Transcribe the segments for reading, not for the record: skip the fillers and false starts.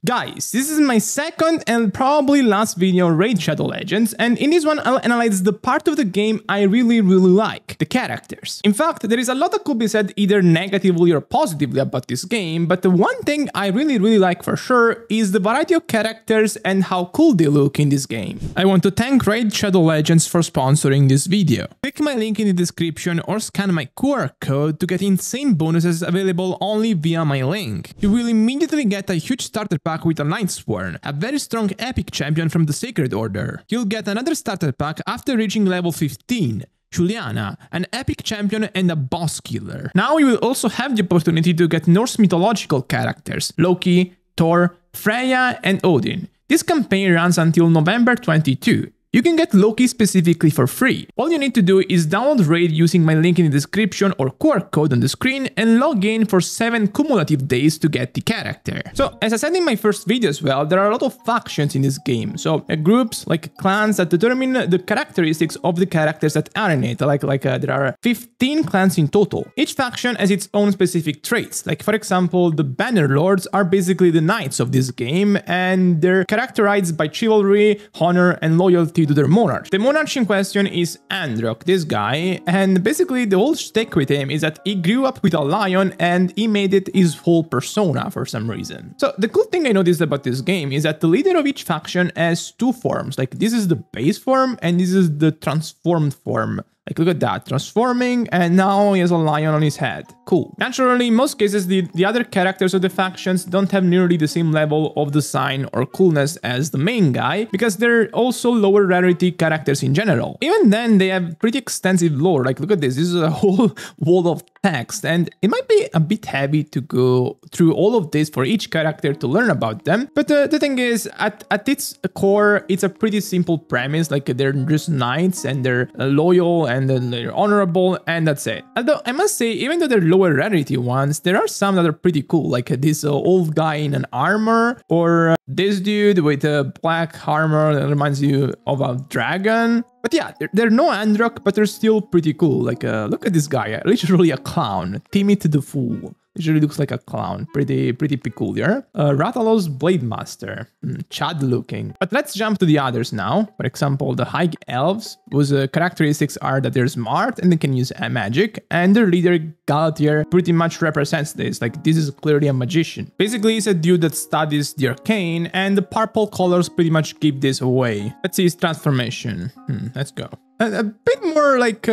Guys, this is my second and probably last video on Raid Shadow Legends, and in this one I'll analyze the part of the game I really like, the characters. In fact, there is a lot that could be said either negatively or positively about this game, but the one thing I really like for sure is the variety of characters and how cool they look in this game. I want to thank Raid Shadow Legends for sponsoring this video. Click my link in the description or scan my QR code to get insane bonuses available only via my link. You will immediately get a huge starter pack with a Nightsworn, a very strong epic champion from the Sacred Order. You'll get another starter pack after reaching level 15, Juliana, an epic champion and a boss killer. Now you will also have the opportunity to get Norse mythological characters, Loki, Thor, Freya and Odin. This campaign runs until November 22. You can get Loki specifically for free. All you need to do is download Raid using my link in the description or QR code on the screen and log in for 7 cumulative days to get the character. So, as I said in my first video as well, there are a lot of factions in this game. So, groups, like clans that determine the characteristics of the characters that are in it. There are 15 clans in total. Each faction has its own specific traits. Like, for example, the Banner Lords are basically the knights of this game, and they're characterized by chivalry, honor, and loyalty to their monarch. The monarch in question is Androck, this guy, and basically the whole shtick with him is that he grew up with a lion and he made it his whole persona for some reason. So the cool thing I noticed about this game is that the leader of each faction has 2 forms. Like, this is the base form and this is the transformed form. Like, look at that, transforming, and now he has a lion on his head. Cool. Naturally, in most cases, the other characters of the factions don't have nearly the same level of design or coolness as the main guy, because they're also lower rarity characters in general. Even then, they have pretty extensive lore. Like, look at this is a whole wall of text, and it might be a bit heavy to go through all of this for each character to learn about them, but the thing is, at its core, it's a pretty simple premise. Like, they're just knights, and they're loyal, and then they're honorable, and that's it. Although I must say, even though they're lower rarity ones, there are some that are pretty cool, like this old guy in an armor, or this dude with a black armor that reminds you of a dragon. But yeah, they're no Androck, but they're still pretty cool. Like, look at this guy, literally a clown, Timid the Fool. Literally looks like a clown, pretty peculiar. Rathalos Blade Master, Chad looking. But let's jump to the others now. For example, the High Elves, whose characteristics are that they're smart and they can use magic, and their leader Galatier pretty much represents this. Like, this is clearly a magician. Basically, he's a dude that studies the arcane, and the purple colors pretty much give this away. Let's see his transformation. Let's go. A bit more like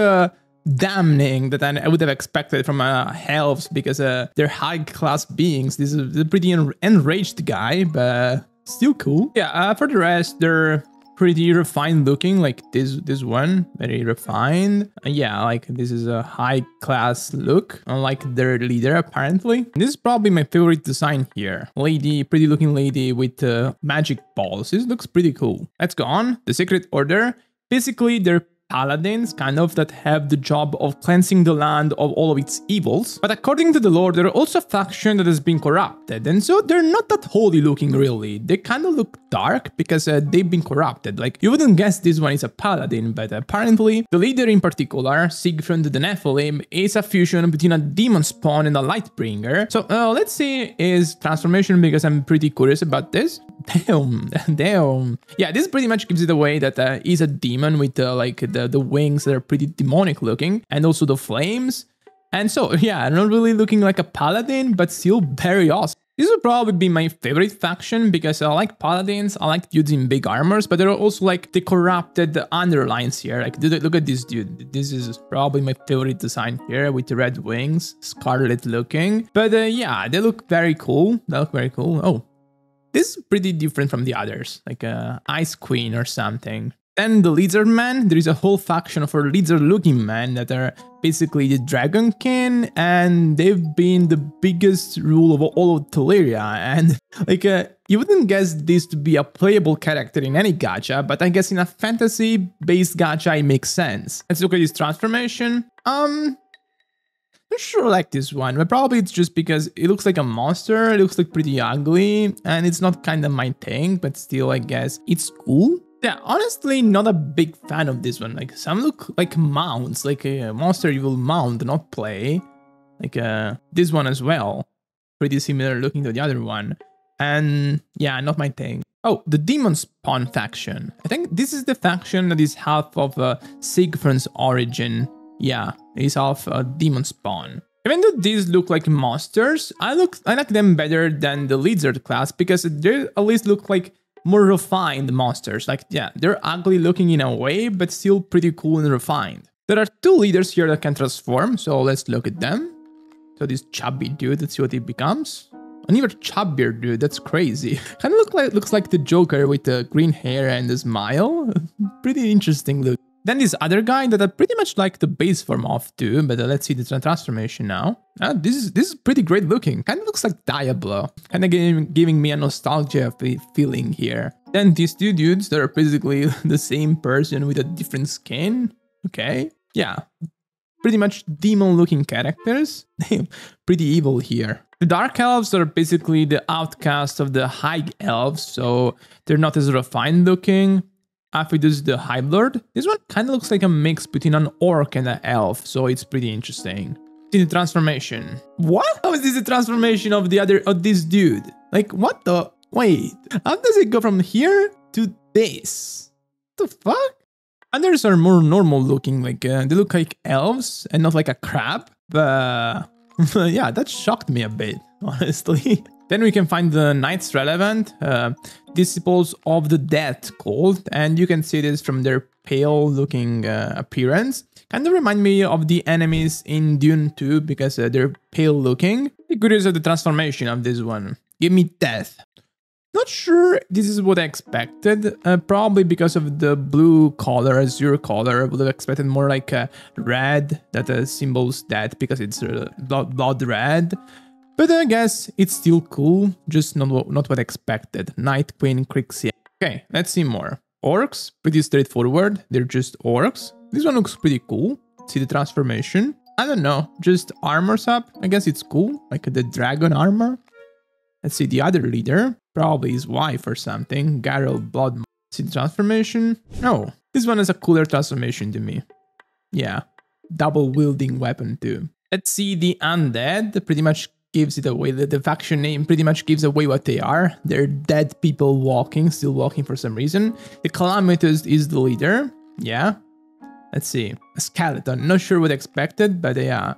damning than I would have expected from elves, because they're high-class beings. This is a pretty enraged guy, but still cool. Yeah, for the rest, they're pretty refined looking, like this one, very refined. Yeah, like this is a high-class look, unlike their leader, apparently. This is probably my favorite design here. Lady, pretty looking lady with magic balls. This looks pretty cool. Let's go on. The Sacred Order. Basically, they're paladins, kind of, that have the job of cleansing the land of all of its evils. But according to the lore, they're also a faction that has been corrupted, and so they're not that holy looking, really. They kind of look dark because they've been corrupted. Like, you wouldn't guess this one is a paladin, but apparently the leader in particular, Siegfried the Nephilim, is a fusion between a demon spawn and a lightbringer. So let's see his transformation, because I'm pretty curious about this. Damn. Yeah, this pretty much gives it away that he's a demon with like the wings that are pretty demonic looking, and also the flames. And so, yeah, not really looking like a paladin, but still very awesome. This would probably be my favorite faction, because I like paladins, I like dudes in big armors, but there are also like the corrupted underlines here. Like, look at this dude. This is probably my favorite design here, with the red wings, scarlet looking. But yeah, they look very cool. They look very cool. Oh, this is pretty different from the others, like Ice Queen or something. Then the Lizard Man, there is a whole faction of lizard-looking men that are basically the Dragonkin, and they've been the biggest rule of all of Teleria. And like, you wouldn't guess this to be a playable character in any gacha, but I guess in a fantasy-based gacha it makes sense. Let's look at his transformation. Not sure I like this one, but probably it's just because it looks like a monster, it looks like pretty ugly, and it's not kind of my thing, but still, I guess it's cool. Yeah, honestly, not a big fan of this one. Like, some look like mounts, like a monster you will mount, not play. Like this one as well, pretty similar looking to the other one. And yeah, not my thing. Oh, the Demon Spawn faction. I think this is the faction that is half of Siegfried's origin. Yeah, he's half Demon Spawn. Even though these look like monsters, I like them better than the lizard class because they at least look like more refined monsters. Like, yeah, they're ugly looking in a way, but still pretty cool and refined. There are 2 leaders here that can transform, so let's look at them. So this chubby dude, let's see what he becomes. An even chubbier dude, that's crazy. Kind of looks like the Joker with the green hair and the smile. Pretty interesting look. Then this other guy that I pretty much like the base form of too, but let's see the transformation now. This is pretty great looking. Kind of looks like Diablo. Kind of giving me a nostalgia feeling here. Then these 2 dudes that are basically the same person with a different skin. Okay, yeah. Pretty much demon looking characters. Pretty evil here. The Dark Elves are basically the outcast of the High Elves, so they're not as refined looking. Aphidus the High Lord. This one kind of looks like a mix between an orc and an elf, so it's pretty interesting. The transformation. What? How is this a transformation of this dude? Like, what the? Wait, how does it go from here to this? What the fuck? Others are more normal looking, like they look like elves and not like a crab. But yeah, that shocked me a bit, honestly. Then we can find the Knights relevant, Disciples of the Death called, and you can see this from their pale looking appearance. Kind of remind me of the enemies in Dune 2 because they're pale looking. I'm curious of the transformation of this one. Give me death. Not sure this is what I expected, probably because of the blue color, azure color. I would have expected more like a red that symbols death because it's blood red. But I guess it's still cool, just not what I expected. Night Queen Crixia. Okay, let's see more. Orcs, pretty straightforward, they're just orcs. This one looks pretty cool. See the transformation. I don't know, just armors up. I guess it's cool, like the dragon armor. Let's see the other leader, probably his wife or something. Garel Blood. See the transformation? No, this one has a cooler transformation to me. Yeah, double wielding weapon too. Let's see the undead, pretty much gives it away. The faction name pretty much gives away what they are. They're dead people walking, still walking for some reason. The Calamitous is the leader. Yeah. Let's see. A skeleton. Not sure what I expected, but yeah.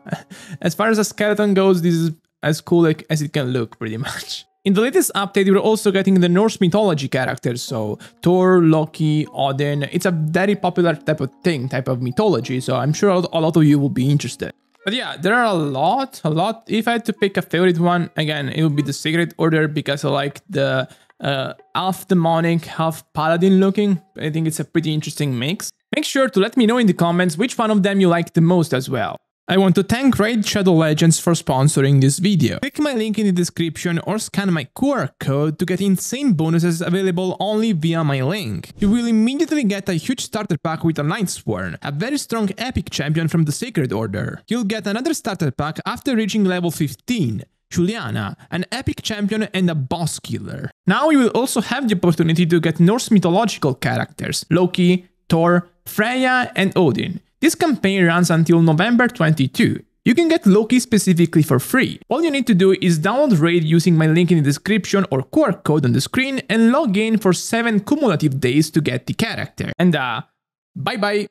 As far as a skeleton goes, this is as cool as it can look, pretty much. In the latest update, we're also getting the Norse mythology characters, so Thor, Loki, Odin. It's a very popular type of mythology, so I'm sure a lot of you will be interested. But yeah, there are a lot. If I had to pick a favorite one, again, it would be the Sacred Order because I like the half demonic, half paladin looking. I think it's a pretty interesting mix. Make sure to let me know in the comments which one of them you like the most as well. I want to thank Raid Shadow Legends for sponsoring this video. Click my link in the description or scan my QR code to get insane bonuses available only via my link. You will immediately get a huge starter pack with a Lightsworn, a very strong epic champion from the Sacred Order. You'll get another starter pack after reaching level 15, Juliana, an epic champion and a boss killer. Now you will also have the opportunity to get Norse mythological characters, Loki, Thor, Freya and Odin. This campaign runs until November 22. You can get Loki specifically for free. All you need to do is download Raid using my link in the description or QR code on the screen and log in for 7 cumulative days to get the character. And bye bye!